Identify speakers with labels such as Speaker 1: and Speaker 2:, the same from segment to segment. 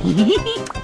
Speaker 1: you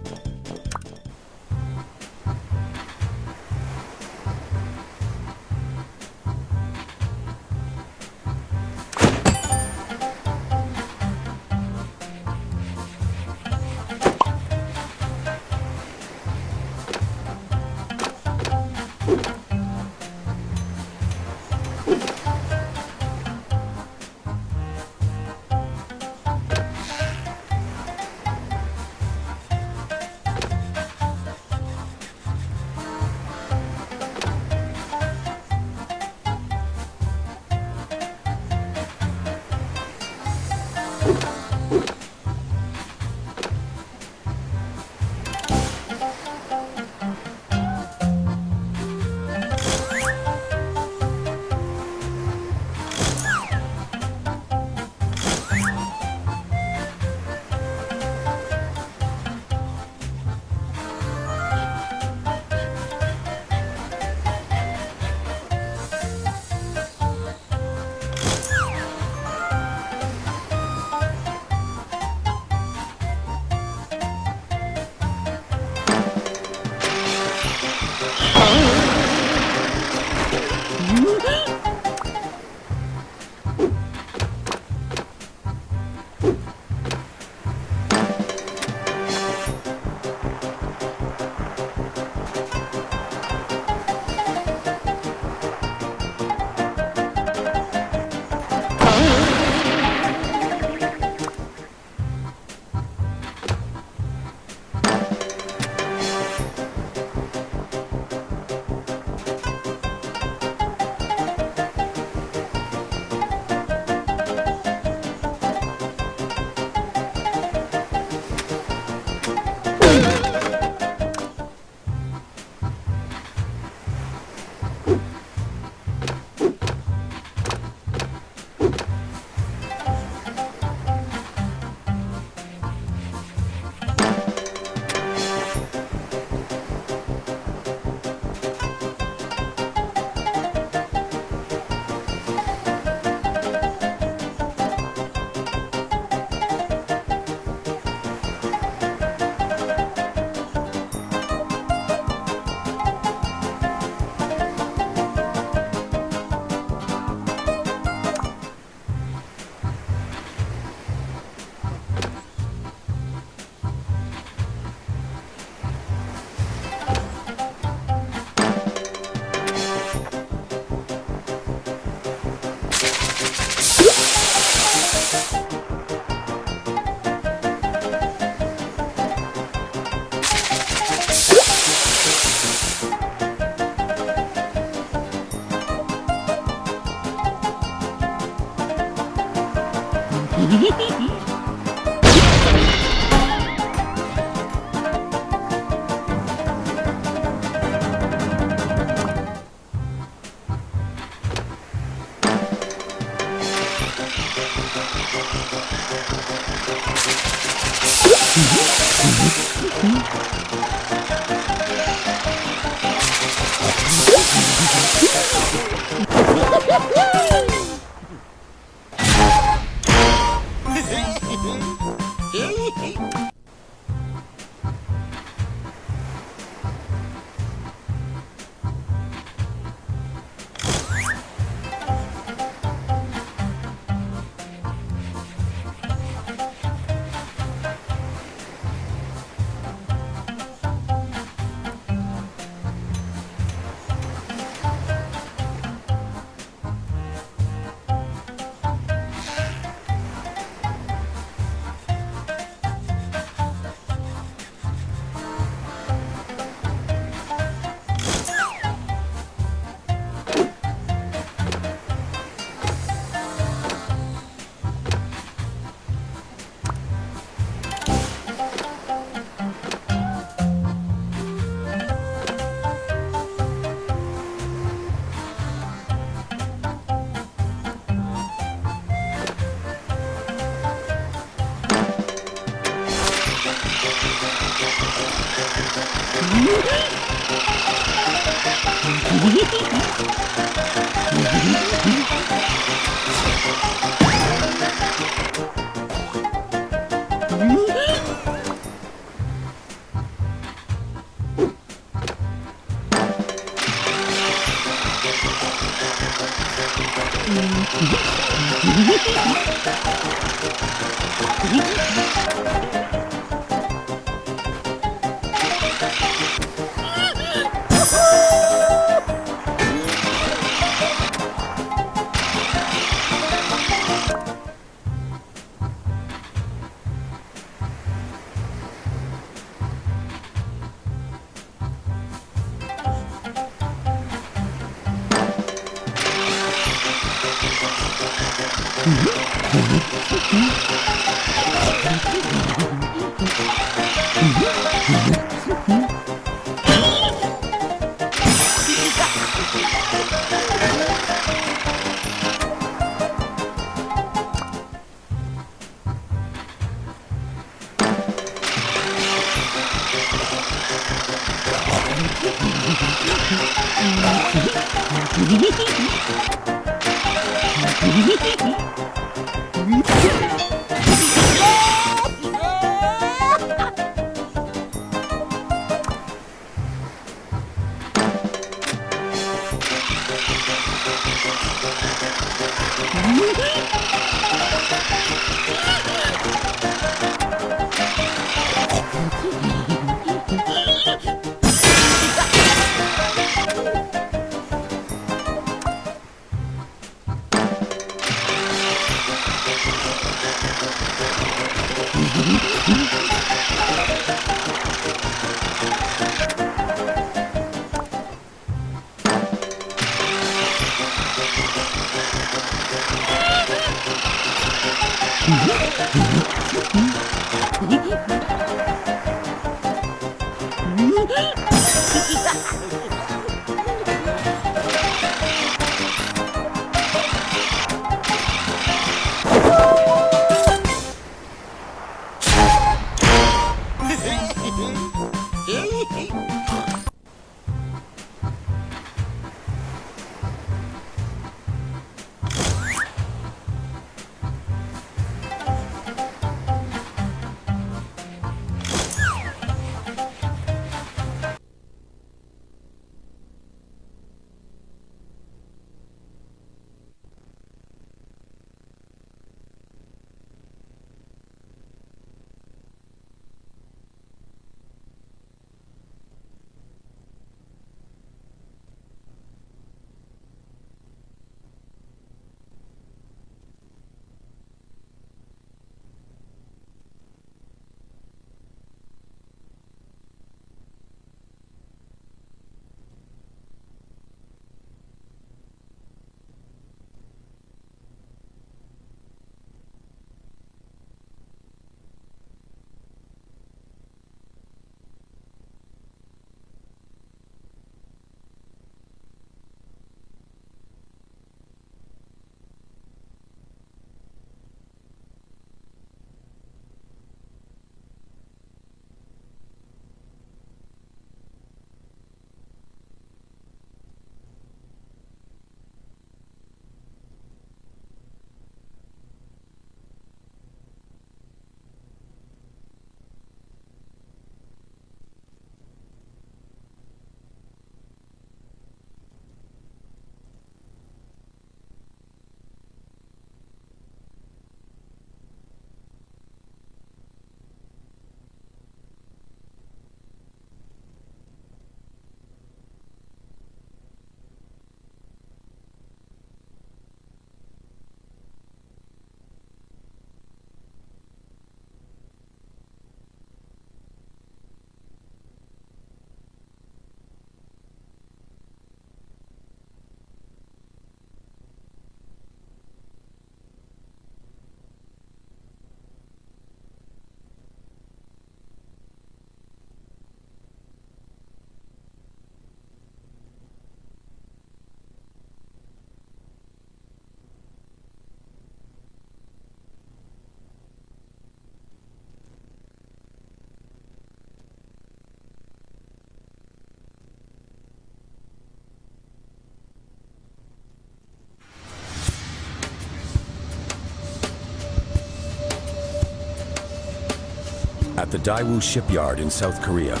Speaker 1: At the Daewoo shipyard in South Korea,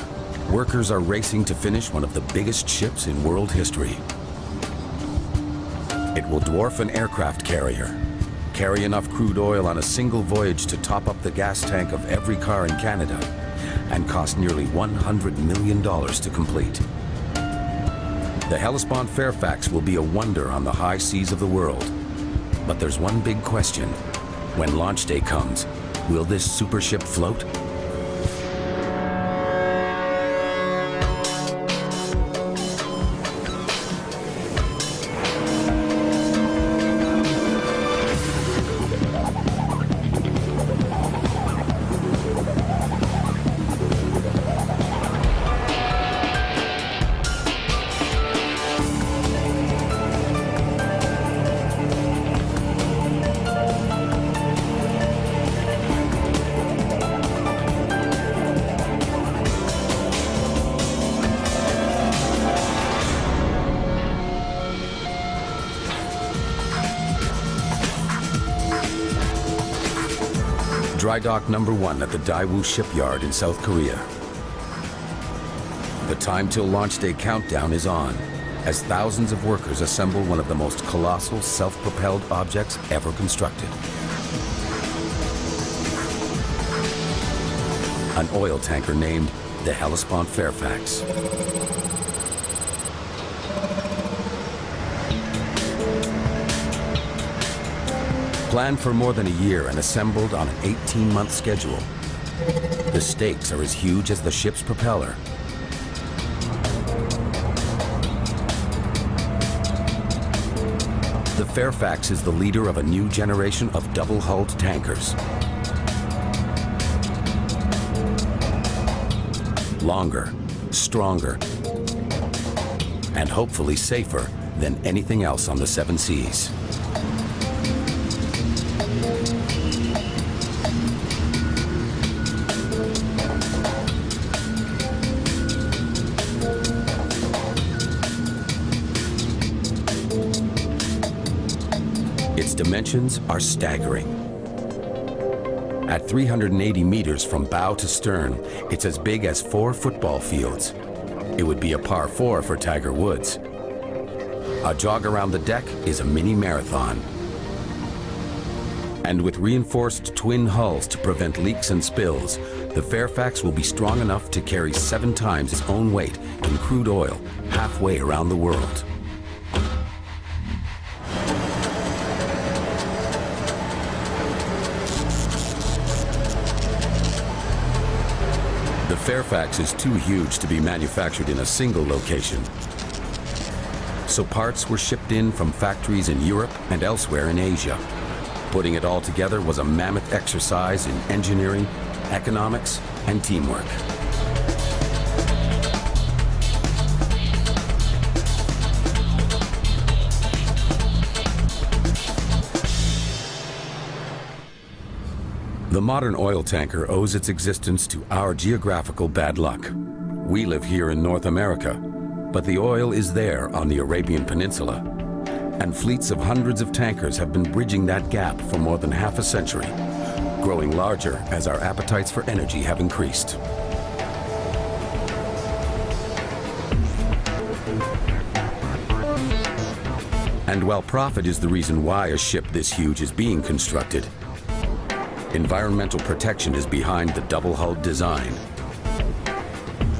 Speaker 1: workers are racing to finish one of the biggest ships in world history. It will dwarf an aircraft carrier, carry enough crude oil on a single voyage to top up the gas tank of every car in Canada, and cost nearly $100 million to complete. The Hellespont Fairfax will be a wonder on the high seas of the world. But there's one big question. When launch day comes, will this super ship float? Dry dock number 1 at the Daewoo shipyard in South Korea. The time till launch day countdown is on, as thousands of workers assemble one of the most colossal self-propelled objects ever constructed. An oil tanker named the Hellespont Fairfax. Planned for more than a year and assembled on an 18-month schedule. The stakes are as huge as the ship's propeller. The Fairfax is the leader of a new generation of double-hulled tankers. Longer, stronger, and hopefully safer than anything else on the seven seas. Its dimensions are staggering. At 380 meters from bow to stern, it's as big as 4 football fields. It would be a par 4 for Tiger Woods. A jog around the deck is a mini marathon. And with reinforced twin hulls to prevent leaks and spills, the Fairfax will be strong enough to carry 7 times its own weight in crude oil halfway around the world. The Fairfax is too huge to be manufactured in a single location. So parts were shipped in from factories in Europe and elsewhere in Asia. Putting it all together was a mammoth exercise in engineering, economics, and teamwork. The modern oil tanker owes its existence to our geographical bad luck. We live here in North America, but the oil is there on the Arabian Peninsula. And fleets of hundreds of tankers have been bridging that gap for more than half a century, growing larger as our appetites for energy have increased. And while profit is the reason why a ship this huge is being constructed, environmental protection is behind the double-hulled design.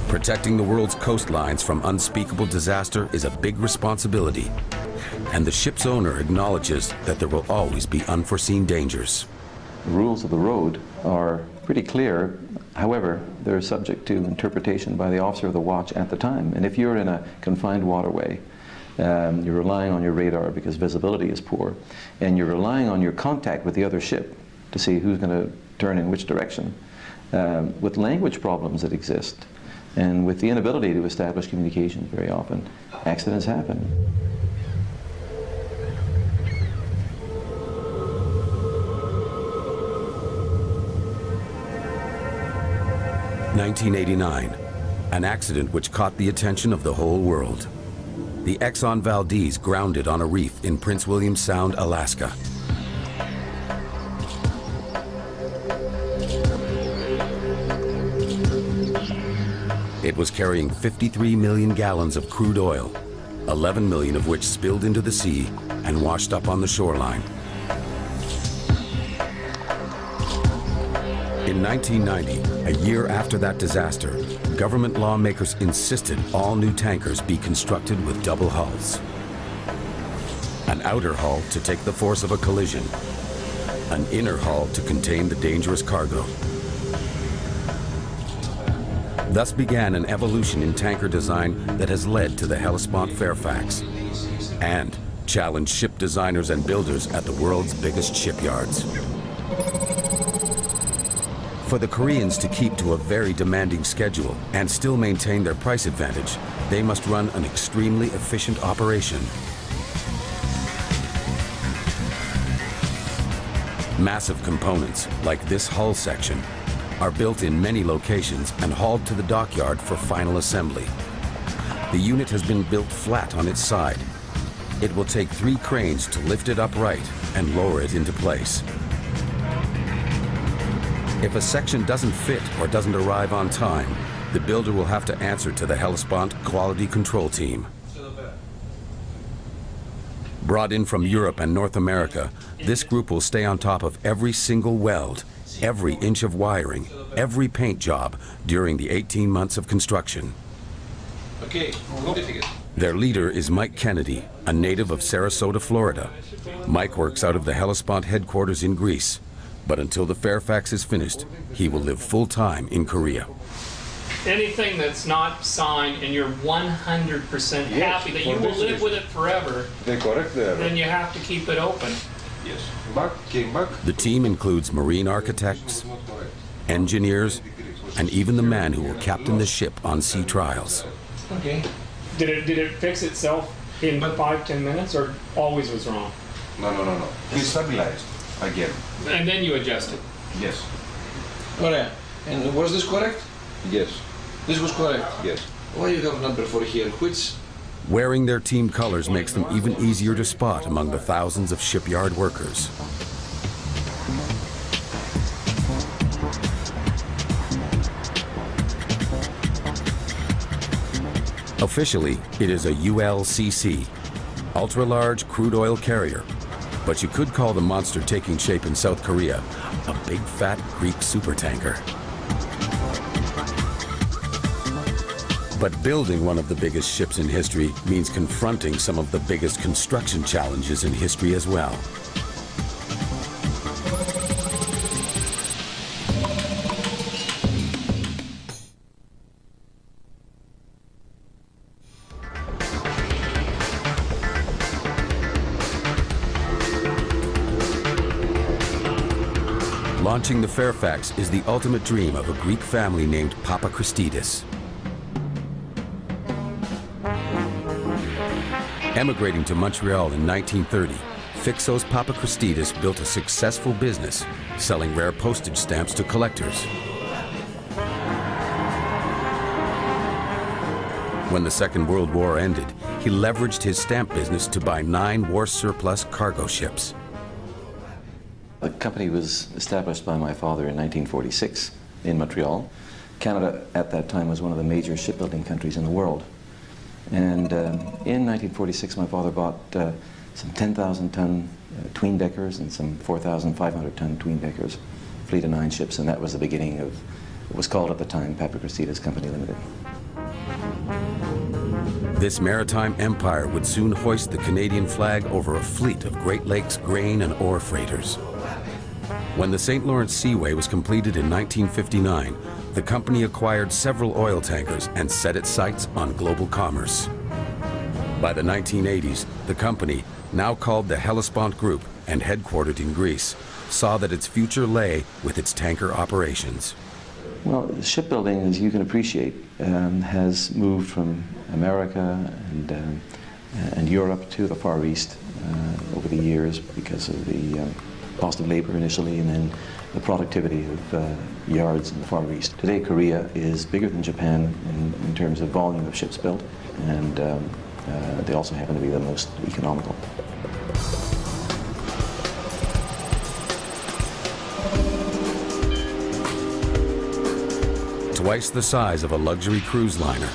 Speaker 1: Protecting the world's coastlines from unspeakable disaster is a big responsibility, and the ship's owner acknowledges that there will always be unforeseen dangers.
Speaker 2: The rules of the road are pretty clear. However, they're subject to interpretation by the officer of the watch at the time. And if you're in a confined waterway, you're relying on your radar because visibility is poor, and you're relying on your contact with the other ship to see who's going to turn in which direction. With language problems that exist, and with the inability to establish communication very often, accidents happen.
Speaker 1: (1989), an accident which caught the attention of the whole world. The Exxon Valdez grounded on a reef in Prince William Sound, Alaska. It was carrying 53 million gallons of crude oil, 11 million of which spilled into the sea and washed up on the shoreline. In 1990, a year after that disaster, government lawmakers insisted all new tankers be constructed with double hulls. An outer hull to take the force of a collision, an inner hull to contain the dangerous cargo. Thus began an evolution in tanker design that has led to the Hellespont Fairfax and challenged ship designers and builders at the world's biggest shipyards. For the Koreans to keep to a very demanding schedule and still maintain their price advantage, they must run an extremely efficient operation. Massive components, like this hull section, are built in many locations and hauled to the dockyard for final assembly. The unit has been built flat on its side. It will take 3 cranes to lift it upright and lower it into place. If a section doesn't fit or doesn't arrive on time, the builder will have to answer to the Hellespont Quality Control Team. Brought in from Europe and North America, this group will stay on top of every single weld, every inch of wiring, every paint job during the 18 months of construction. Their leader is Mike Kennedy, a native of Sarasota, Florida. Mike works out of the Hellespont headquarters in Greece, but until the Fairfax is finished, he will live full-time in Korea.
Speaker 3: Anything that's not signed and you're 100% happy that you will live with it forever, then you have to keep it open.
Speaker 1: The team includes marine architects, engineers, and even the man who will captain the ship on sea trials.
Speaker 3: Okay. Did it fix itself in 5-10 minutes, or always was wrong?
Speaker 4: No. He stabilized again.
Speaker 3: And then you adjusted?
Speaker 4: Yes.
Speaker 5: Alright. And was this correct?
Speaker 4: Yes.
Speaker 5: This was correct?
Speaker 4: Yes.
Speaker 5: Why you have number 4 here? Which?
Speaker 1: Wearing their team colors makes them even easier to spot among the thousands of shipyard workers. Officially, it is a ULCC, ultra-large crude oil carrier, but you could call the monster taking shape in South Korea a big fat Greek supertanker. But building one of the biggest ships in history means confronting some of the biggest construction challenges in history as well. Launching the Fairfax is the ultimate dream of a Greek family named Papachristides. Emigrating to Montreal in 1930, Phyxos Papachristides built a successful business, selling rare postage stamps to collectors. When the Second World War ended, he leveraged his stamp business to buy 9 war surplus cargo ships.
Speaker 2: The company was established by my father in 1946 in Montreal. Canada at that time was one of the major shipbuilding countries in the world. And in 1946, my father bought some 10,000-ton tween-deckers and some 4,500-ton tween-deckers, fleet of 9 ships, and that was the beginning of what was called at the time Papachristides Company Limited.
Speaker 1: This maritime empire would soon hoist the Canadian flag over a fleet of Great Lakes grain and ore freighters. When the St. Lawrence Seaway was completed in 1959, the company acquired several oil tankers and set its sights on global commerce. By the 1980s, the company, now called the Hellespont Group and headquartered in Greece, saw that its future lay with its tanker operations.
Speaker 2: Well, shipbuilding, as you can appreciate, has moved from America and Europe to the Far East over the years because of the cost of labor initially, and then the productivity of yards in the Far East. Today, Korea is bigger than Japan in terms of volume of ships built, and they also happen to be the most economical.
Speaker 1: twice the size of a luxury cruise liner,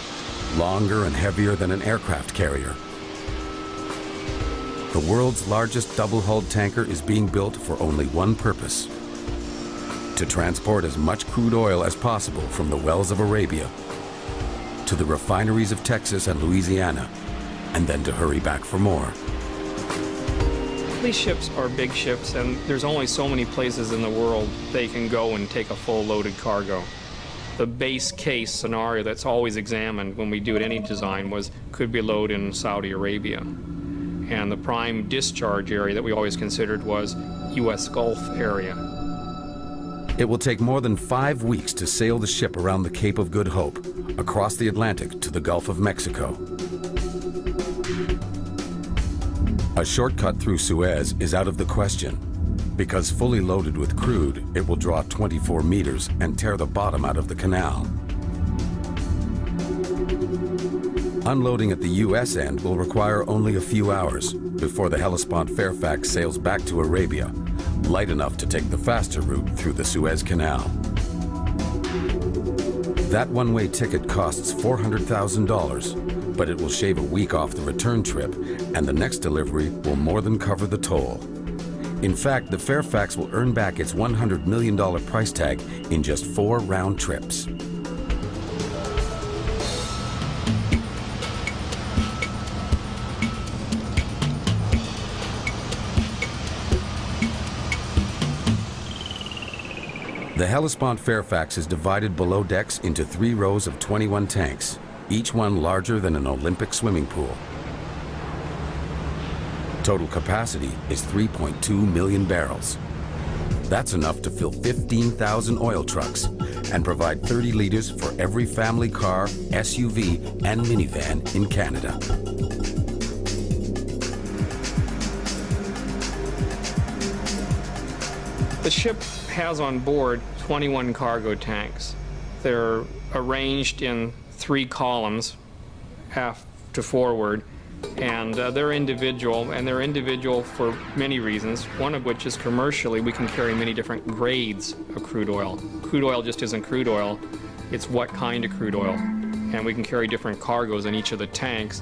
Speaker 1: longer and heavier than an aircraft carrier. The world's largest double-hulled tanker is being built for only one purpose: to transport as much crude oil as possible from the wells of Arabia to the refineries of Texas and Louisiana, and then to hurry back for more.
Speaker 3: These ships are big ships, and there's only so many places in the world they can go and take a full loaded cargo. The base case scenario that's always examined when we do any design was, could we load in Saudi Arabia? And the prime discharge area that we always considered was U.S. Gulf area.
Speaker 1: It will take more than 5 weeks to sail the ship around the Cape of Good Hope, across the Atlantic to the Gulf of Mexico. A shortcut through Suez is out of the question, because fully loaded with crude, it will draw 24 meters and tear the bottom out of the canal. Unloading at the U.S. end will require only a few hours before the Hellespont Fairfax sails back to Arabia, light enough to take the faster route through the Suez Canal. That one-way ticket costs $400,000, but it will shave a week off the return trip, and the next delivery will more than cover the toll. In fact, the Fairfax will earn back its $100 million price tag in just 4 round trips. The Hellespont Fairfax is divided below decks into 3 rows of 21 tanks, each one larger than an Olympic swimming pool. Total capacity is 3.2 million barrels. That's enough to fill 15,000 oil trucks and provide 30 liters for every family car, SUV, and minivan in Canada.
Speaker 3: The ship has on board 21 cargo tanks. They're arranged in 3 columns, aft to forward, and they're individual, and they're individual for many reasons, one of which is commercially we can carry many different grades of crude oil. Crude oil just isn't crude oil, it's what kind of crude oil, and we can carry different cargoes in each of the tanks.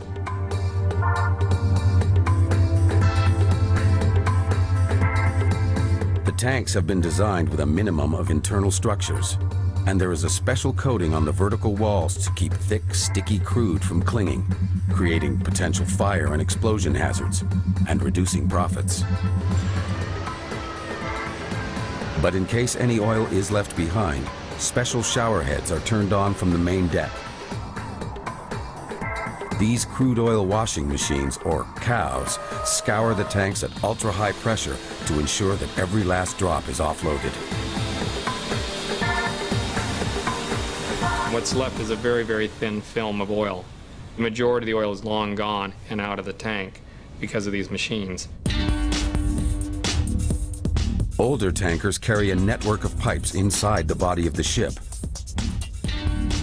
Speaker 1: The tanks have been designed with a minimum of internal structures, and there is a special coating on the vertical walls to keep thick, sticky crude from clinging, creating potential fire and explosion hazards, and reducing profits. But in case any oil is left behind, special shower heads are turned on from the main deck. These crude oil washing machines, or cows, scour the tanks at ultra-high pressure to ensure that every last drop is offloaded.
Speaker 3: What's left is a very, very thin film of oil. The majority of the oil is long gone and out of the tank because of these machines.
Speaker 1: Older tankers carry a network of pipes inside the body of the ship.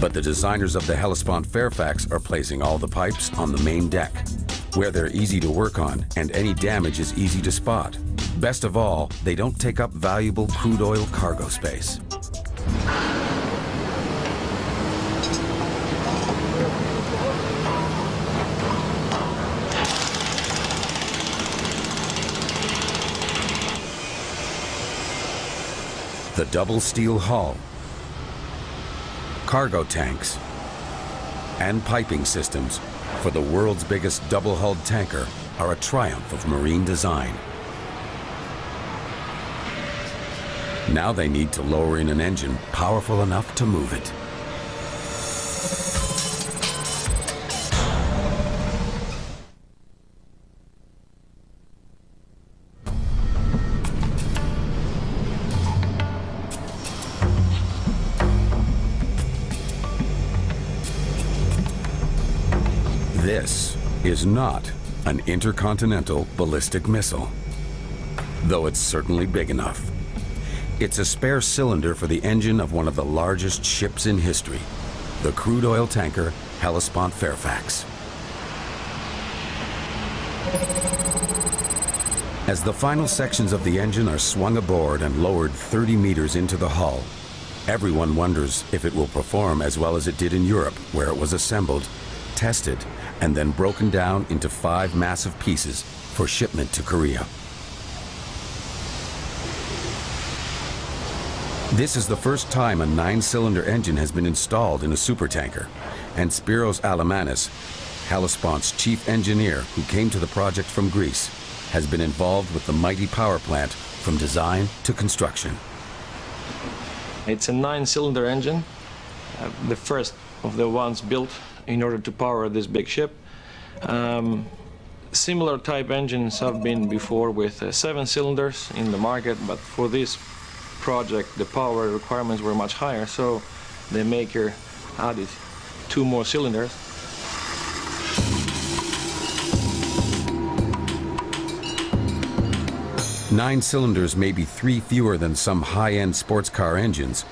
Speaker 1: But the designers of the Hellespont Fairfax are placing all the pipes on the main deck, where they're easy to work on and any damage is easy to spot. Best of all, they don't take up valuable crude oil cargo space. The double steel hull, cargo tanks, and piping systems for the world's biggest double-hulled tanker are a triumph of marine design. Now they need to lower in an engine powerful enough to move it. This is not an intercontinental ballistic missile, though it's certainly big enough. It's a spare cylinder for the engine of one of the largest ships in history, the crude oil tanker Hellespont Fairfax. As the final sections of the engine are swung aboard and lowered 30 meters into the hull, Everyone wonders if it will perform as well as it did in Europe, where it was assembled, tested, and then broken down into 5 massive pieces for shipment to Korea. This is the first time a 9-cylinder engine has been installed in a supertanker, and Spiros Alamanis, Hellespont's chief engineer who came to the project from Greece, has been involved with the mighty power plant from design to construction.
Speaker 6: It's a 9-cylinder engine, the first of the ones built in order to power this big ship. Similar type engines have been before with 7 cylinders in the market, but for this project the power requirements were much higher, so the maker added 2 more cylinders.
Speaker 1: Nine cylinders may be 3 fewer than some high-end sports car engines,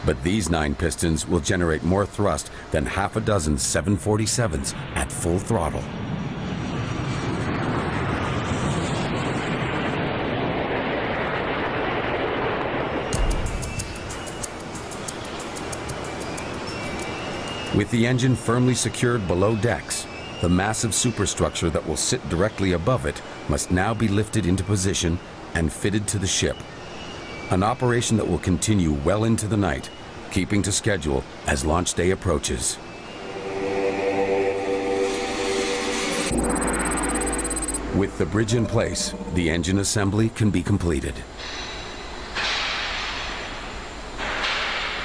Speaker 1: but these 9 pistons will generate more thrust than half a dozen 747s at full throttle. With the engine firmly secured below decks, the massive superstructure that will sit directly above it must now be lifted into position and fitted to the ship. An operation that will continue well into the night, keeping to schedule as launch day approaches. With the bridge in place, the engine assembly can be completed.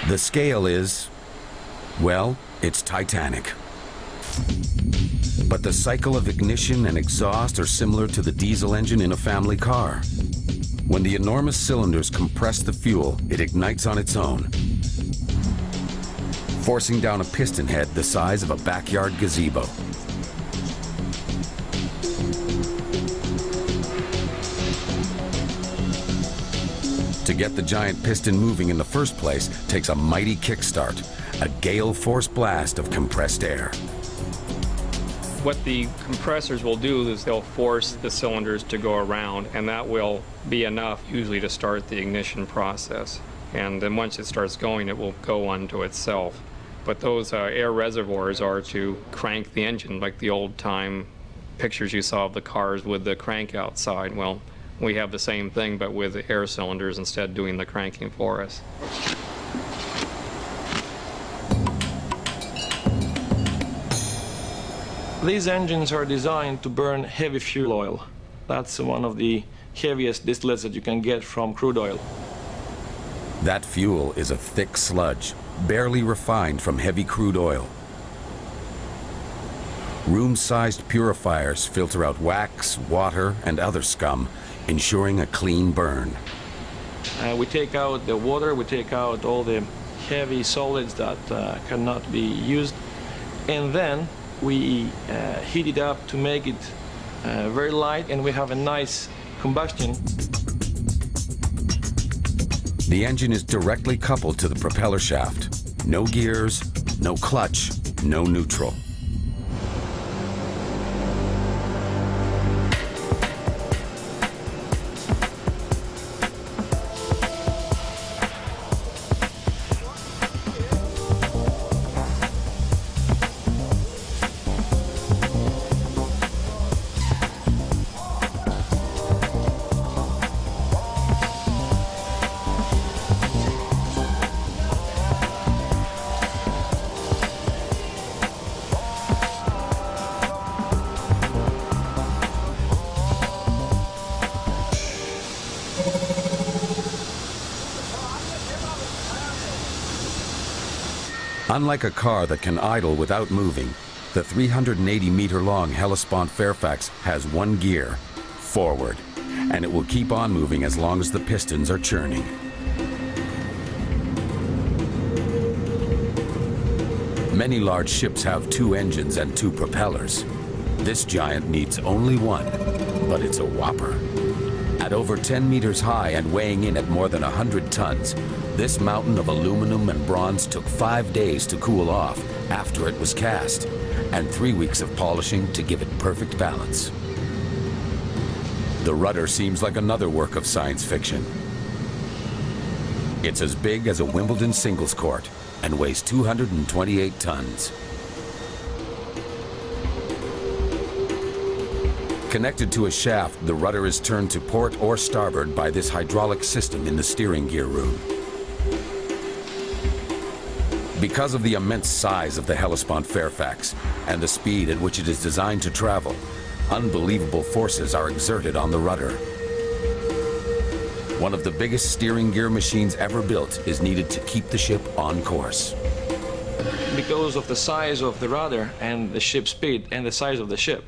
Speaker 1: The scale is, well, it's titanic. But the cycle of ignition and exhaust are similar to the diesel engine in a family car. When the enormous cylinders compress the fuel, it ignites on its own, forcing down a piston head the size of a backyard gazebo. To get the giant piston moving in the first place takes a mighty kickstart, a gale force blast of compressed air.
Speaker 3: What the compressors will do is they'll force the cylinders to go around, and that will be enough usually to start the ignition process. And then once it starts going, it will go unto itself. But those air reservoirs are to crank the engine, like the old-time pictures you saw of the cars with the crank outside. Well, we have the same thing, but with air cylinders instead doing the cranking for us.
Speaker 6: These engines are designed to burn heavy fuel oil. That's one of the heaviest distillates that you can get from crude oil.
Speaker 1: That fuel is a thick sludge, barely refined from heavy crude oil. Room-sized purifiers filter out wax, water, and other scum, ensuring a clean burn.
Speaker 6: We take out the water, we take out all the heavy solids that cannot be used, and then we heat it up to make it very light, and we have a nice combustion.
Speaker 1: The engine is directly coupled to the propeller shaft. No gears, no clutch, no neutral. Unlike a car that can idle without moving, the 380-meter-long Hellespont Fairfax has one gear, forward, and it will keep on moving as long as the pistons are churning. Many large ships have 2 engines and 2 propellers. This giant needs only one, but it's a whopper. At over 10 meters high and weighing in at more than 100 tons, this mountain of aluminum and bronze took 5 days to cool off after it was cast, and 3 weeks of polishing to give it perfect balance. The rudder seems like another work of science fiction. It's as big as a Wimbledon singles court and weighs 228 tons. Connected to a shaft, the rudder is turned to port or starboard by this hydraulic system in the steering gear room. Because of the immense size of the Hellespont Fairfax and the speed at which it is designed to travel, unbelievable forces are exerted on the rudder. One of the biggest steering gear machines ever built is needed to keep the ship on course.
Speaker 6: Because of the size of the rudder and the ship speed and the size of the ship,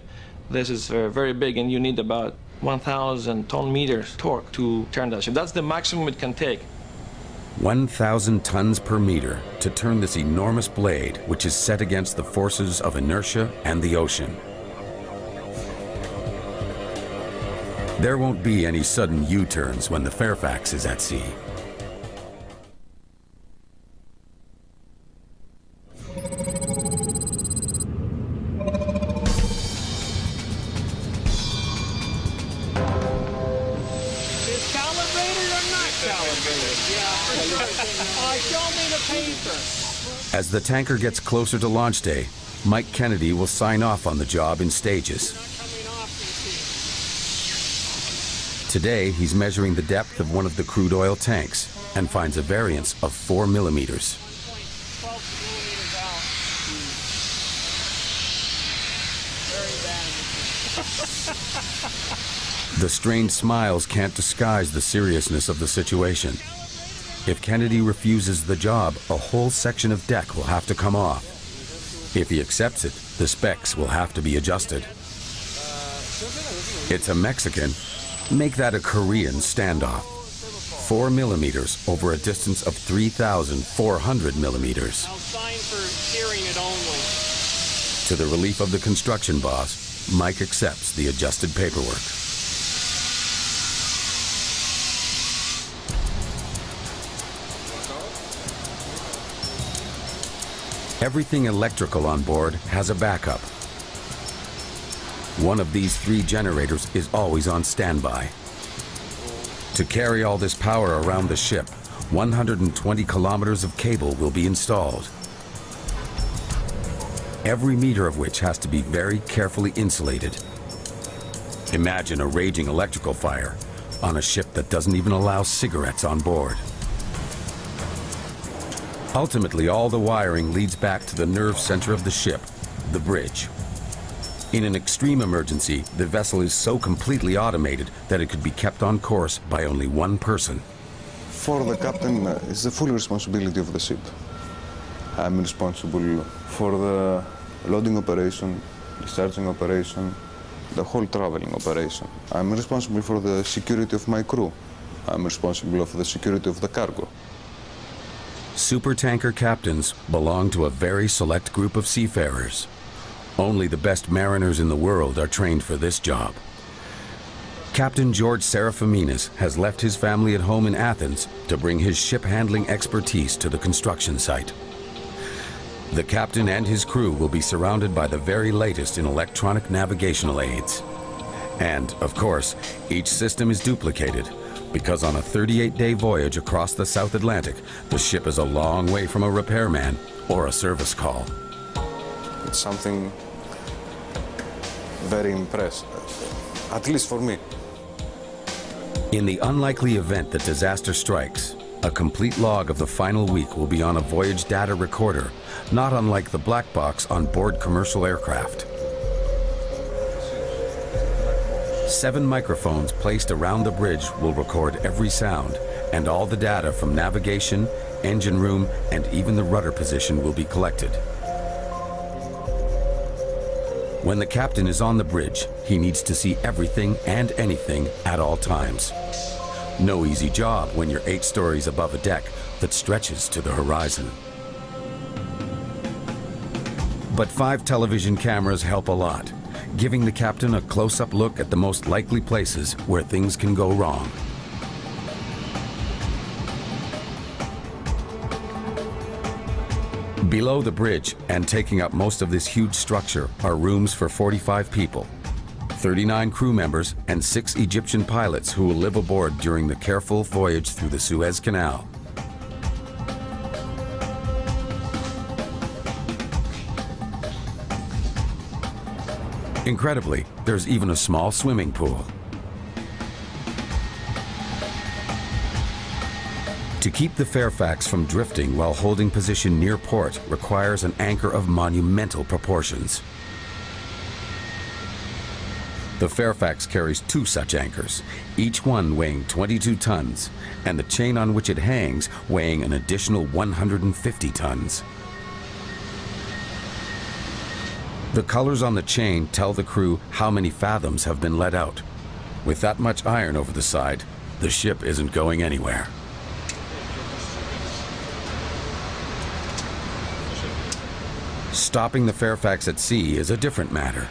Speaker 6: this is very big, and you need about 1,000 ton-meters torque to turn that ship. That's the maximum it can take.
Speaker 1: 1,000 tons per meter to turn this enormous blade, which is set against the forces of inertia and the ocean. There won't be any sudden U-turns when the Fairfax is at sea. As the tanker gets closer to launch day, Mike Kennedy will sign off on the job in stages. Today, he's measuring the depth of one of the crude oil tanks and finds a variance of 4 millimeters. The strained smiles can't disguise the seriousness of the situation. If Kennedy refuses the job, a whole section of deck will have to come off. If he accepts it, the specs will have to be adjusted. It's a Mexican. Make that a Korean standoff. 4 millimeters over a distance of 3,400 millimeters.
Speaker 3: I'll sign for hearing it only.
Speaker 1: To the relief of the construction boss, Mike accepts the adjusted paperwork. Everything electrical on board has a backup. One of these 3 generators is always on standby. To carry all this power around the ship, 120 kilometers of cable will be installed. Every meter of which has to be very carefully insulated. Imagine a raging electrical fire on a ship that doesn't even allow cigarettes on board. Ultimately, all the wiring leads back to the nerve center of the ship, the bridge. In an extreme emergency, the vessel is so completely automated that it could be kept on course by only one person.
Speaker 7: For the captain, it's the full responsibility of the ship. I'm responsible for the loading operation, discharging operation, the whole traveling operation. I'm responsible for the security of my crew. I'm responsible for the security of the cargo.
Speaker 1: Supertanker captains belong to a very select group of seafarers. Only the best mariners in the world are trained for this job. Captain George Serafiminas has left his family at home in Athens to bring his ship handling expertise to the construction site. The captain and his crew will be surrounded by the very latest in electronic navigational aids. And, of course, each system is duplicated, because on a 38-day voyage across the South Atlantic, the ship is a long way from a repairman or a service call.
Speaker 7: It's something very impressive, at least for me.
Speaker 1: In the unlikely event that disaster strikes, a complete log of the final week will be on a voyage data recorder, not unlike the black box on board commercial aircraft. 7 microphones placed around the bridge will record every sound, and all the data from navigation, engine room, and even the rudder position will be collected. When the captain is on the bridge, he needs to see everything and anything at all times. No easy job when you're 8 stories above a deck that stretches to the horizon. But 5 television cameras help a lot, giving the captain a close-up look at the most likely places where things can go wrong. Below the bridge and taking up most of this huge structure are rooms for 45 people, 39 crew members, and 6 Egyptian pilots who will live aboard during the careful voyage through the Suez Canal. Incredibly, there's even a small swimming pool. To keep the Fairfax from drifting while holding position near port requires an anchor of monumental proportions. The Fairfax carries 2 such anchors, each one weighing 22 tons, and the chain on which it hangs weighing an additional 150 tons. The colors on the chain tell the crew how many fathoms have been let out. With that much iron over the side, the ship isn't going anywhere. Stopping the Fairfax at sea is a different matter.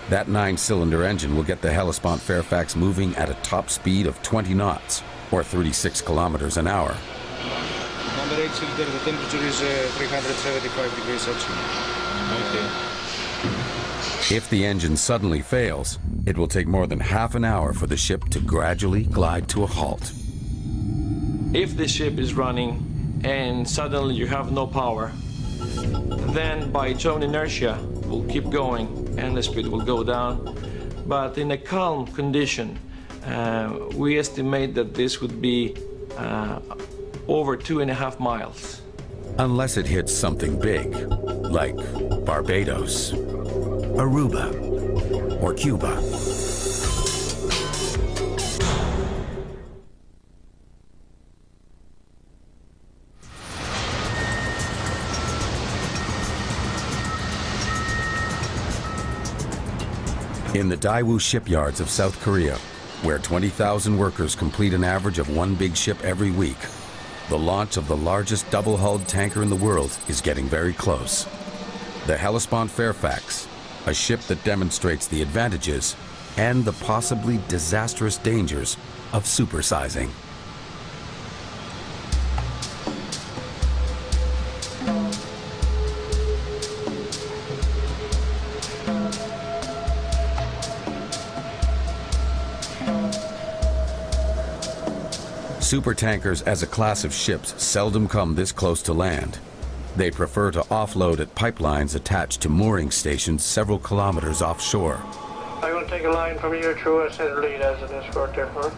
Speaker 1: That 9-cylinder engine will get the Hellespont Fairfax moving at a top speed of 20 knots, or 36 kilometers an hour.
Speaker 8: Number 8 cylinder, the temperature is 375 degrees Celsius. Okay.
Speaker 1: If the engine suddenly fails, it will take more than half an hour for the ship to gradually glide to a halt.
Speaker 6: If the ship is running and suddenly you have no power, then by its own inertia will keep going and the speed will go down. But in a calm condition, we estimate that this would be over 2.5 miles.
Speaker 1: Unless it hits something big, like Barbados, Aruba, or Cuba. In the Daewoo shipyards of South Korea, where 20,000 workers complete an average of 1 big ship every week, the launch of the largest double-hulled tanker in the world is getting very close. The Hellespont Fairfax, a ship that demonstrates the advantages and the possibly disastrous dangers of supersizing. Supertankers as a class of ships seldom come this close to land. They prefer to offload at pipelines attached to mooring stations several kilometers offshore.
Speaker 9: I'm going to take a line from you through a center lead as an escort there, huh?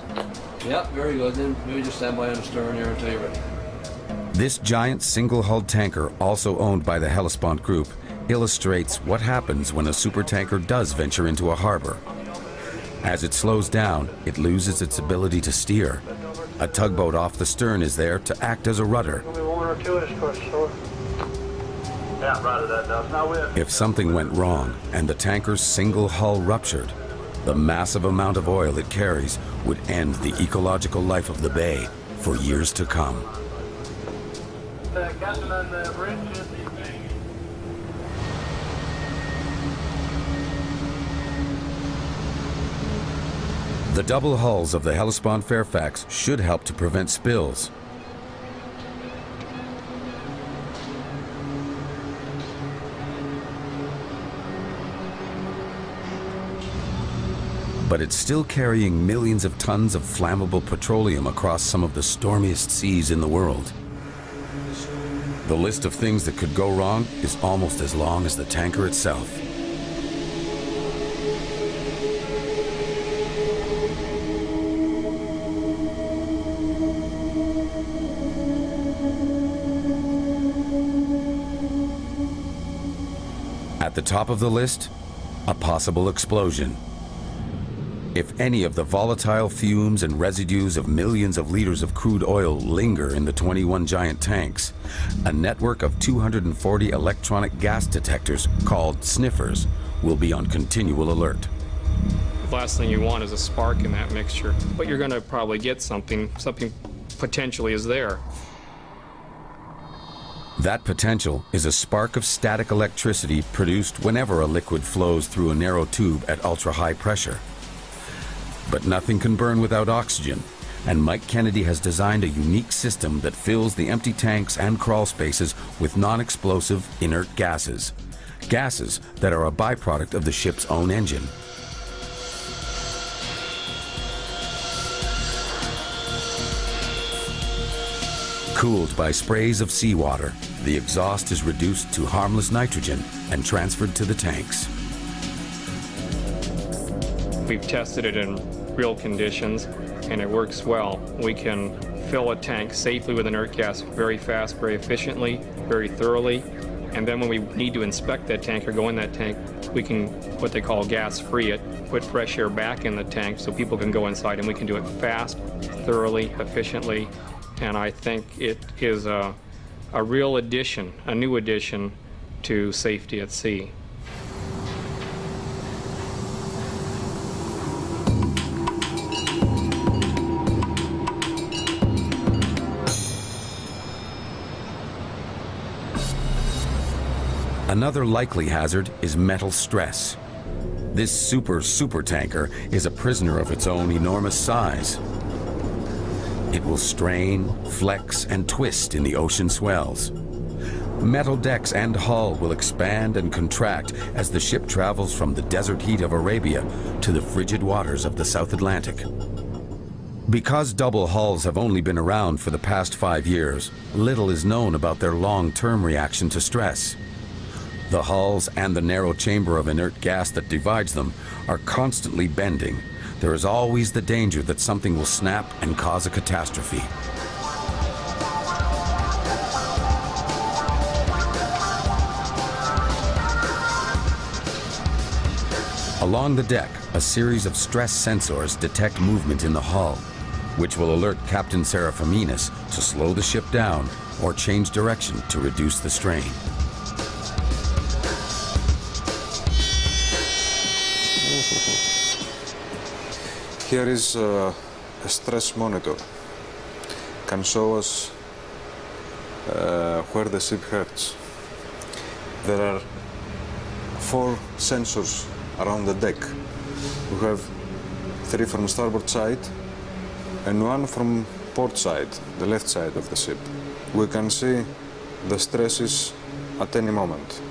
Speaker 5: Yeah, very good. Then maybe just stand by on the stern here until you're ready.
Speaker 1: This giant single-hulled tanker, also owned by the Hellespont Group, illustrates what happens when a supertanker does venture into a harbor. As it slows down, it loses its ability to steer. A tugboat off the stern is there to act as a rudder.
Speaker 9: Maybe 1 or 2 escorts, so. Yeah, roger that now. Now we have...
Speaker 1: If something went wrong and the tanker's single hull ruptured, the massive amount of oil it carries would end the ecological life of the bay for years to come.
Speaker 9: The captain on the bridge should be paying.
Speaker 1: The double hulls of the Hellespont Fairfax should help to prevent spills. But it's still carrying millions of tons of flammable petroleum across some of the stormiest seas in the world. The list of things that could go wrong is almost as long as the tanker itself. At the top of the list, a possible explosion. If any of the volatile fumes and residues of millions of liters of crude oil linger in the 21 giant tanks, a network of 240 electronic gas detectors called sniffers will be on continual alert.
Speaker 3: The last thing you want is a spark in that mixture, but you're going to probably get something potentially is there.
Speaker 1: That potential is a spark of static electricity produced whenever a liquid flows through a narrow tube at ultra-high pressure. But nothing can burn without oxygen, and Mike Kennedy has designed a unique system that fills the empty tanks and crawl spaces with non-explosive inert gases. Gases that are a byproduct of the ship's own engine. Cooled by sprays of seawater, the exhaust is reduced to harmless nitrogen and transferred to the tanks.
Speaker 3: We've tested it in real conditions, and it works well. We can fill a tank safely with inert gas very fast, very efficiently, very thoroughly. And then when we need to inspect that tank or go in that tank, we can, what they call gas free it, put fresh air back in the tank so people can go inside, and we can do it fast, thoroughly, efficiently. And I think it is a real addition, a new addition to safety at sea.
Speaker 1: Another likely hazard is metal stress. This super tanker is a prisoner of its own enormous size. It will strain, flex, and twist in the ocean swells. Metal decks and hull will expand and contract as the ship travels from the desert heat of Arabia to the frigid waters of the South Atlantic. Because double hulls have only been around for the past 5 years, little is known about their long-term reaction to stress. The hulls and the narrow chamber of inert gas that divides them are constantly bending. There is always the danger that something will snap and cause a catastrophe. Along the deck, a series of stress sensors detect movement in the hull, which will alert Captain Seraphiminus to slow the ship down or change direction to reduce the strain.
Speaker 7: Here is a stress monitor. Can show us where the ship hurts. There are 4 sensors around the deck. We have 3 from starboard side and 1 from port side, the left side of the ship. We can see the stresses at any moment.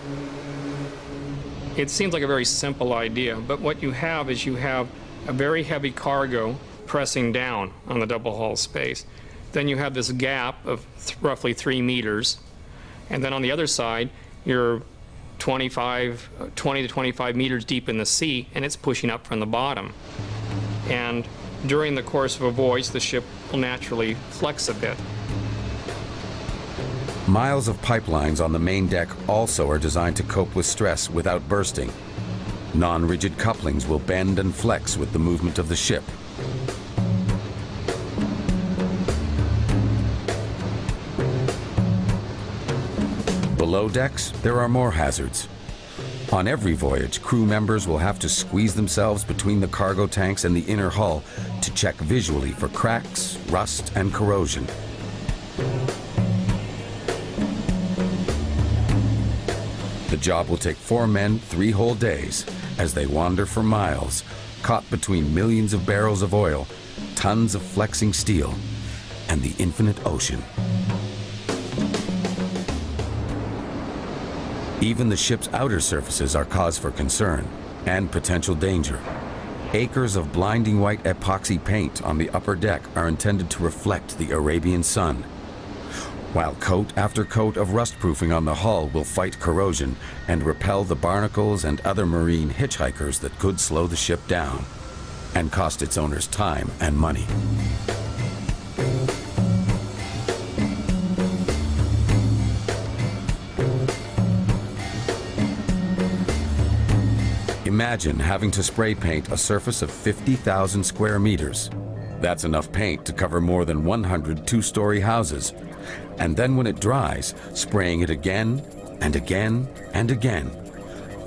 Speaker 3: It seems like a very simple idea, but what you have is you have a very heavy cargo pressing down on the double hull space. Then you have this gap of roughly 3 meters, and then on the other side you're 20 to 25 meters deep in the sea, and it's pushing up from the bottom. And during the course of a voyage, the ship will naturally flex a bit.
Speaker 1: Miles of pipelines on the main deck also are designed to cope with stress without bursting. Non-rigid couplings will bend and flex with the movement of the ship. Below decks, there are more hazards. On every voyage, crew members will have to squeeze themselves between the cargo tanks and the inner hull to check visually for cracks, rust, and corrosion. The job will take 4 men 3 whole days as they wander for miles, caught between millions of barrels of oil, tons of flexing steel, and the infinite ocean. Even the ship's outer surfaces are cause for concern and potential danger. Acres of blinding white epoxy paint on the upper deck are intended to reflect the Arabian sun, while coat after coat of rust-proofing on the hull will fight corrosion and repel the barnacles and other marine hitchhikers that could slow the ship down and cost its owners time and money. Imagine having to spray paint a surface of 50,000 square meters. That's enough paint to cover more than 100 two-story houses. And then when it dries, spraying it again and again and again.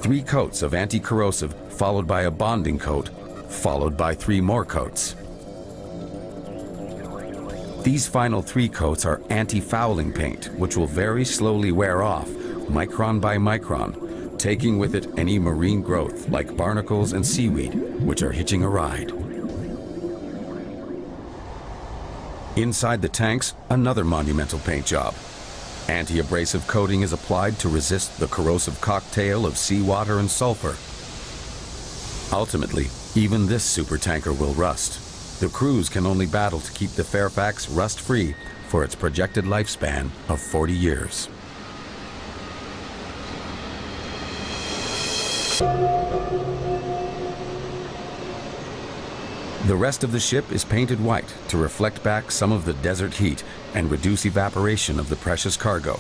Speaker 1: 3 coats of anti-corrosive, followed by a bonding coat, followed by 3 more coats. These final 3 coats are anti-fouling paint, which will very slowly wear off, micron by micron, taking with it any marine growth like barnacles and seaweed, which are hitching a ride. Inside the tanks, another monumental paint job. Anti-abrasive coating is applied to resist the corrosive cocktail of seawater and sulfur. Ultimately, even this supertanker will rust. The crews can only battle to keep the Fairfax rust-free for its projected lifespan of 40 years. The rest of the ship is painted white to reflect back some of the desert heat and reduce evaporation of the precious cargo,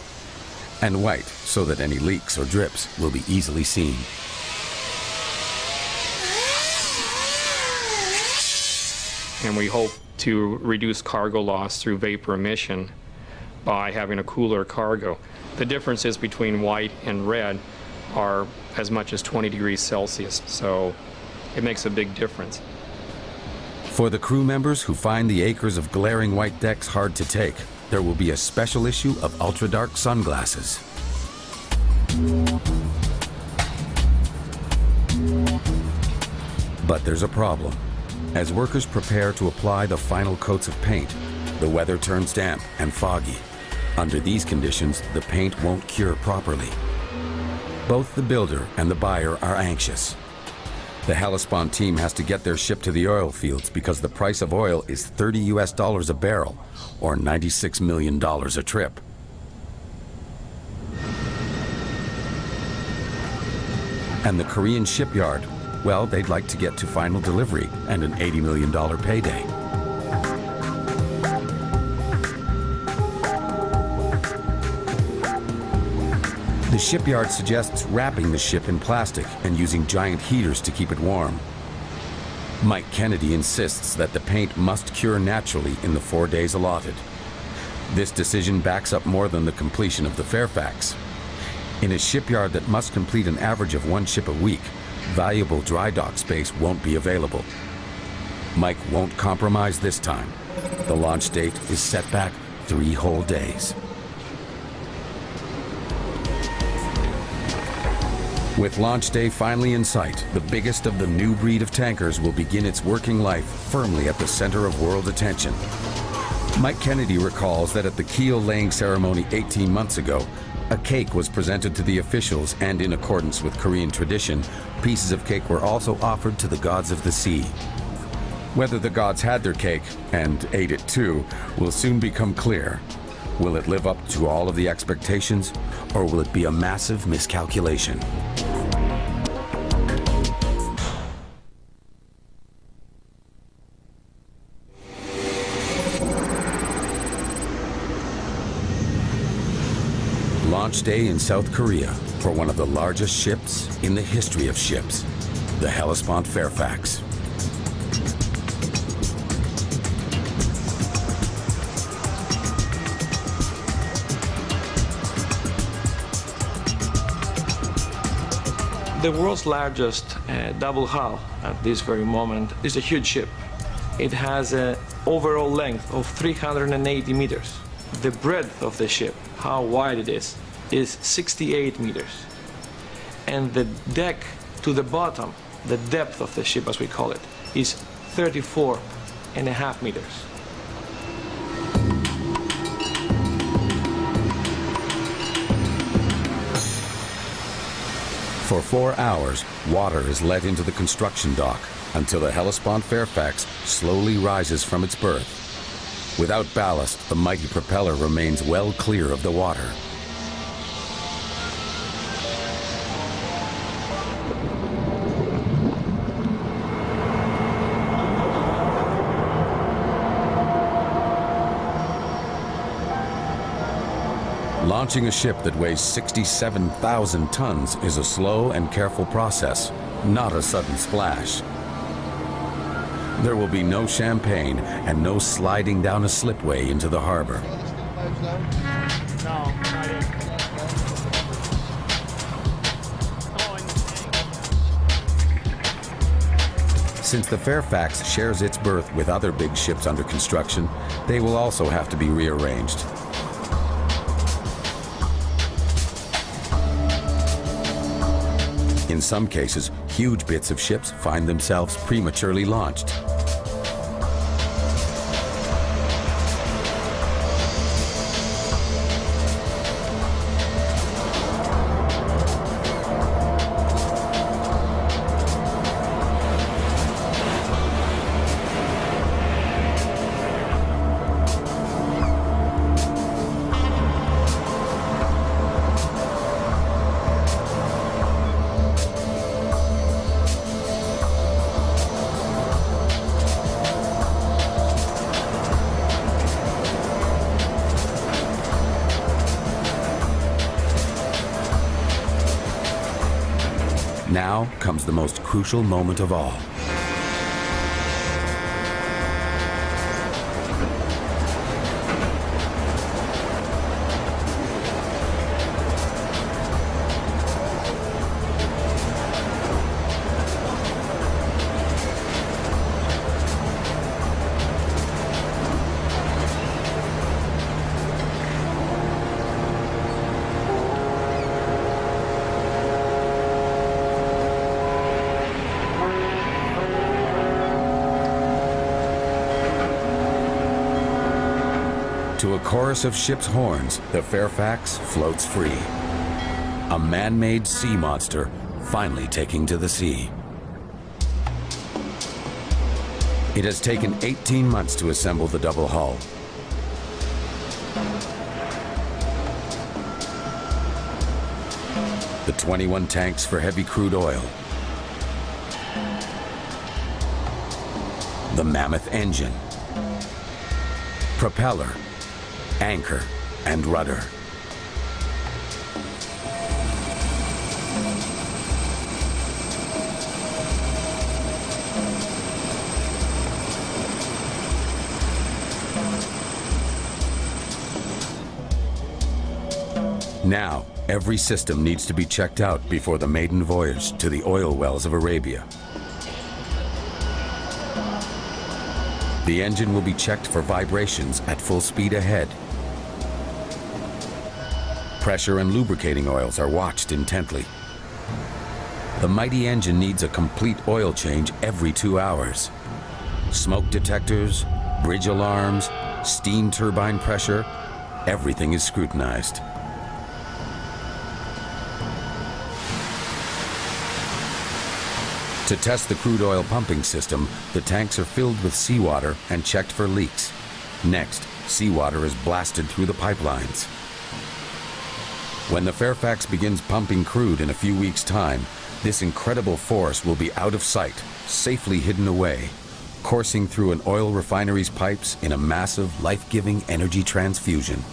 Speaker 1: and white so that any leaks or drips will be easily seen.
Speaker 3: And we hope to reduce cargo loss through vapor emission by having a cooler cargo. The differences between white and red are as much as 20 degrees Celsius, so it makes a big difference.
Speaker 1: For the crew members who find the acres of glaring white decks hard to take, there will be a special issue of ultra-dark sunglasses. But there's a problem. As workers prepare to apply the final coats of paint, the weather turns damp and foggy. Under these conditions, the paint won't cure properly. Both the builder and the buyer are anxious. The Hellespont team has to get their ship to the oil fields because the price of oil is $30 a barrel, or $96 million a trip. And the Korean shipyard, well, they'd like to get to final delivery and an $80 million payday. The shipyard suggests wrapping the ship in plastic and using giant heaters to keep it warm. Mike Kennedy insists that the paint must cure naturally in the 4 days allotted. This decision backs up more than the completion of the Fairfax. In a shipyard that must complete an average of 1 ship a week, valuable dry dock space won't be available. Mike won't compromise this time. The launch date is set back 3 whole days. With launch day finally in sight, the biggest of the new breed of tankers will begin its working life firmly at the center of world attention. Mike Kennedy recalls that at the keel laying ceremony 18 months ago, a cake was presented to the officials, and in accordance with Korean tradition, pieces of cake were also offered to the gods of the sea. Whether the gods had their cake, and ate it too, will soon become clear. Will it live up to all of the expectations, or will it be a massive miscalculation? Launch day in South Korea for one of the largest ships in the history of ships, the Hellespont Fairfax.
Speaker 6: The world's largest double hull at this very moment is a huge ship. It has an overall length of 380 meters. The breadth of the ship, how wide it is 68 meters. And the deck to the bottom, the depth of the ship as we call it, is 34.5 meters.
Speaker 1: For 4 hours, water is let into the construction dock until the Hellespont Fairfax slowly rises from its berth. Without ballast, the mighty propeller remains well clear of the water. Launching a ship that weighs 67,000 tons is a slow and careful process, not a sudden splash. There will be no champagne and no sliding down a slipway into the harbor. Since the Fairfax shares its berth with other big ships under construction, they will also have to be rearranged. In some cases, huge bits of ships find themselves prematurely launched. Now comes the most crucial moment of all. To a chorus of ship's horns, the Fairfax floats free. A man-made sea monster finally taking to the sea. It has taken 18 months to assemble the double hull. The 21 tanks for heavy crude oil. The mammoth engine. Propeller, anchor, and rudder. Now, every system needs to be checked out before the maiden voyage to the oil wells of Arabia. The engine will be checked for vibrations at full speed ahead. Pressure and lubricating oils are watched intently. The mighty engine needs a complete oil change every 2 hours. Smoke detectors, bridge alarms, steam turbine pressure, everything is scrutinized. To test the crude oil pumping system, the tanks are filled with seawater and checked for leaks. Next, seawater is blasted through the pipelines. When the Fairfax begins pumping crude in a few weeks' time, this incredible force will be out of sight, safely hidden away, coursing through an oil refinery's pipes in a massive, life-giving energy transfusion.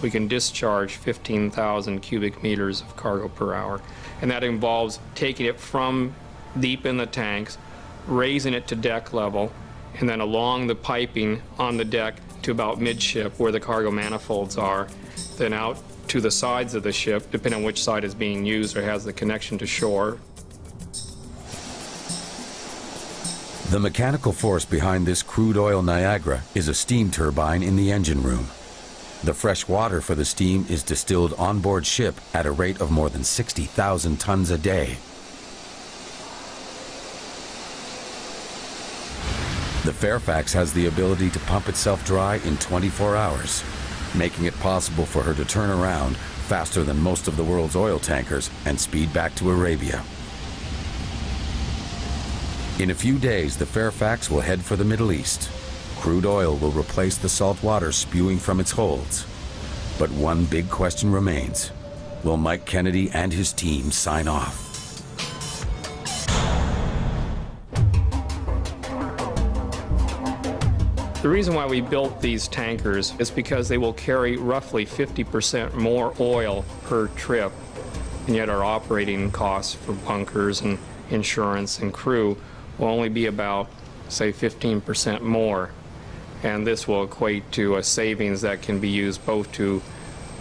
Speaker 3: We can discharge 15,000 cubic meters of cargo per hour, and that involves taking it from deep in the tanks, raising it to deck level, and then along the piping on the deck to about midship where the cargo manifolds are, then out to the sides of the ship, depending on which side is being used or has the connection to shore.
Speaker 1: The mechanical force behind this crude oil Niagara is a steam turbine in the engine room. The fresh water for the steam is distilled on board ship at a rate of more than 60,000 tons a day. The Fairfax has the ability to pump itself dry in 24 hours, making it possible for her to turn around faster than most of the world's oil tankers and speed back to Arabia. In a few days, the Fairfax will head for the Middle East. Crude oil will replace the salt water spewing from its holds. But one big question remains. Will Mike Kennedy and his team sign off?
Speaker 3: The reason why we built these tankers is because they will carry roughly 50% more oil per trip, and yet our operating costs for bunkers and insurance and crew will only be about, say, 15% more. And this will equate to a savings that can be used both to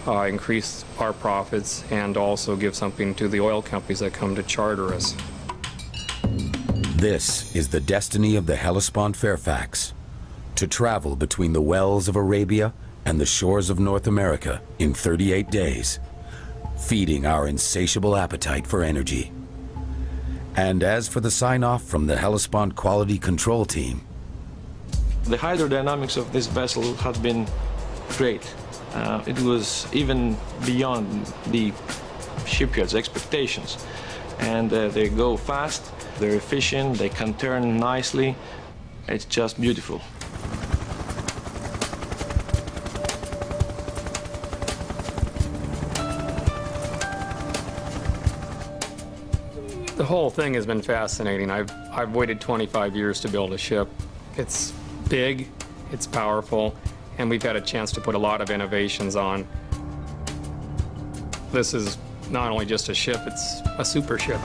Speaker 3: increase our profits and also give something to the oil companies that come to charter us.
Speaker 1: This is the destiny of the Hellespont Fairfax, to travel between the wells of Arabia and the shores of North America in 38 days, feeding our insatiable appetite for energy. And as for the sign-off from the Hellespont Quality Control Team,
Speaker 6: the hydrodynamics of this vessel had been great. It was even beyond the shipyard's expectations. And they go fast, they're efficient, they can turn nicely. It's just beautiful.
Speaker 3: The whole thing has been fascinating. I've waited 25 years to build a ship. It's big, it's powerful, and we've had a chance to put a lot of innovations on. This is not only just a ship, it's a super ship.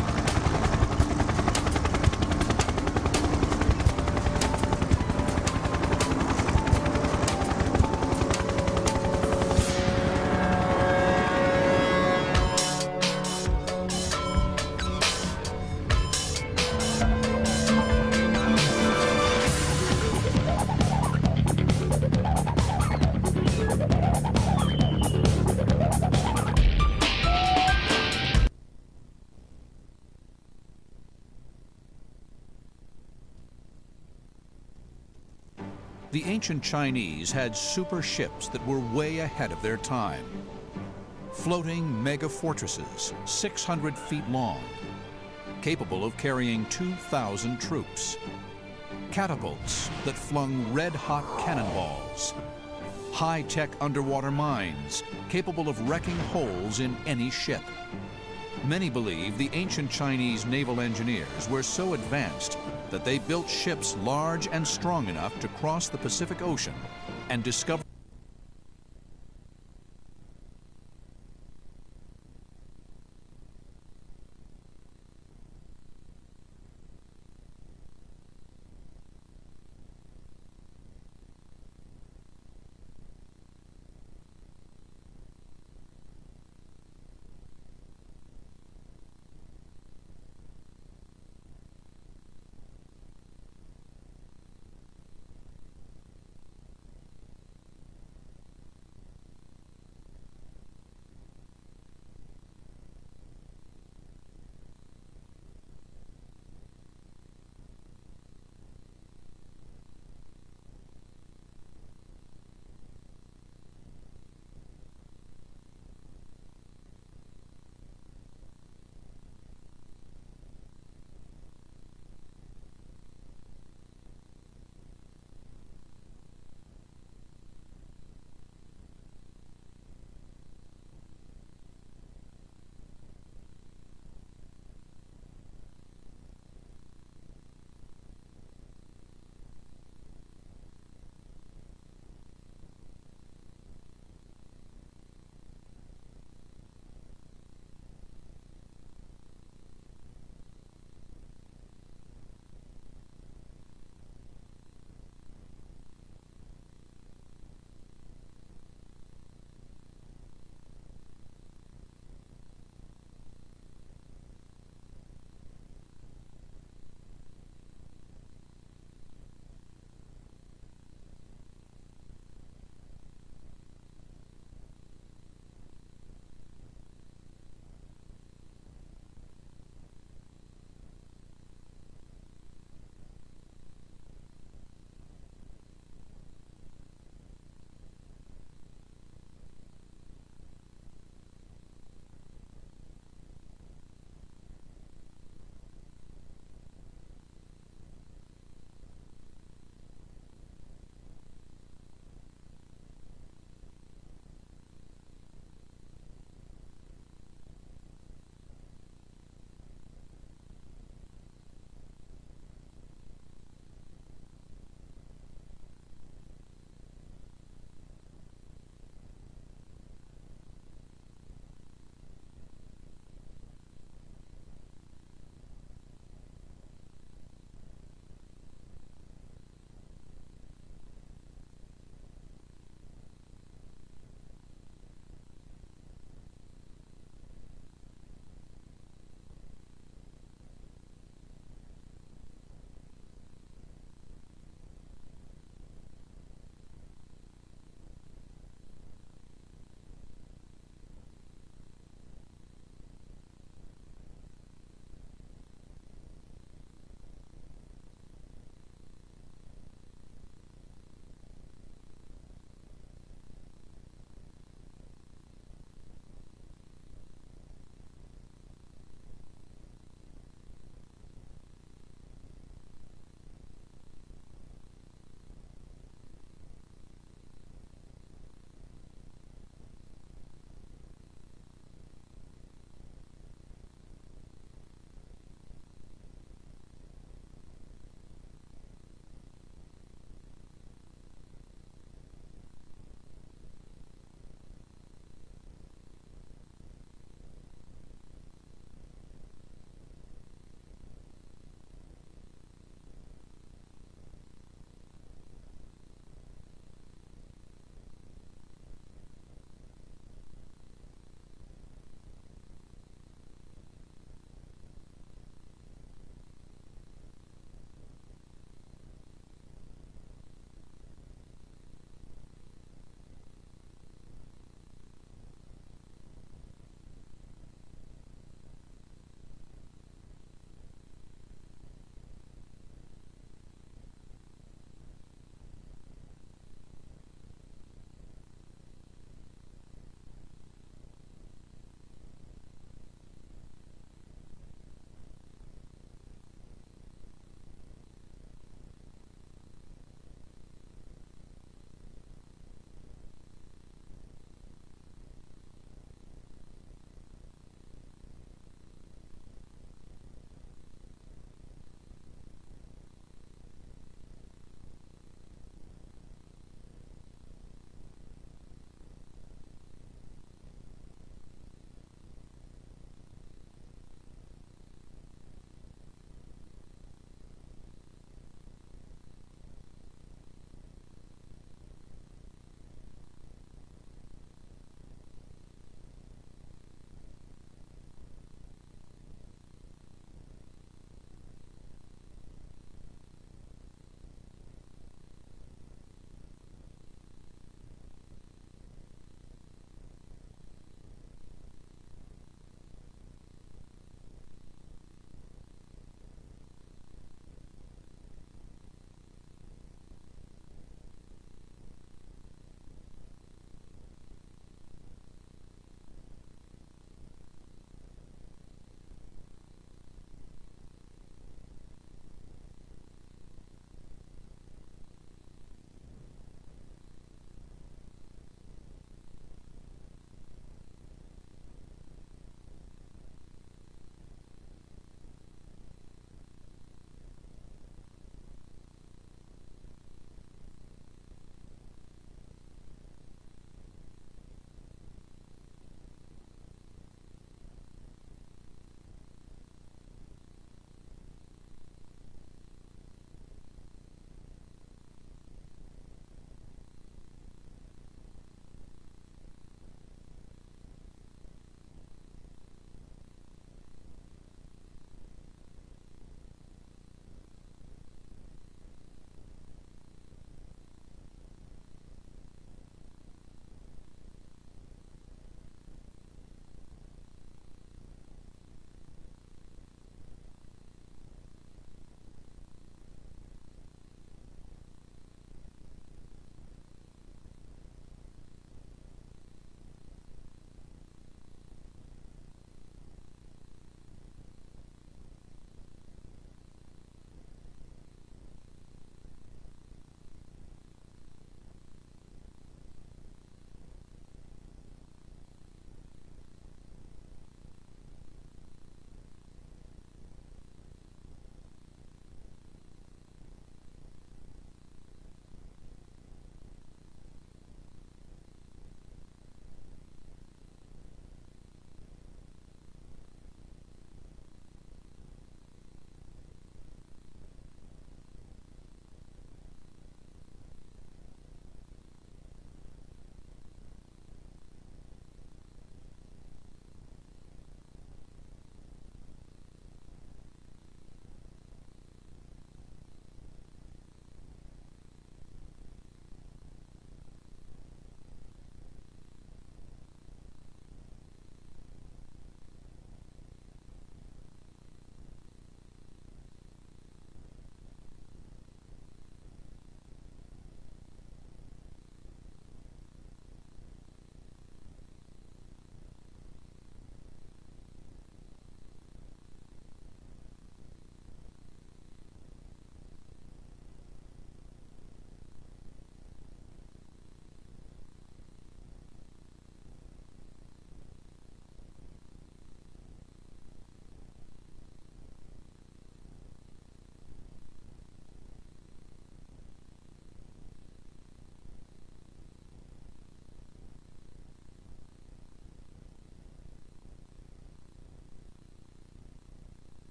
Speaker 10: The ancient Chinese had super ships that were way ahead of their time. Floating mega fortresses, 600 feet long, capable of carrying 2,000 troops. Catapults that flung red-hot cannonballs. High-tech underwater mines, capable of wrecking holes in any ship. Many believe the ancient Chinese naval engineers were so advanced that they built ships large and strong enough to cross the Pacific Ocean and discover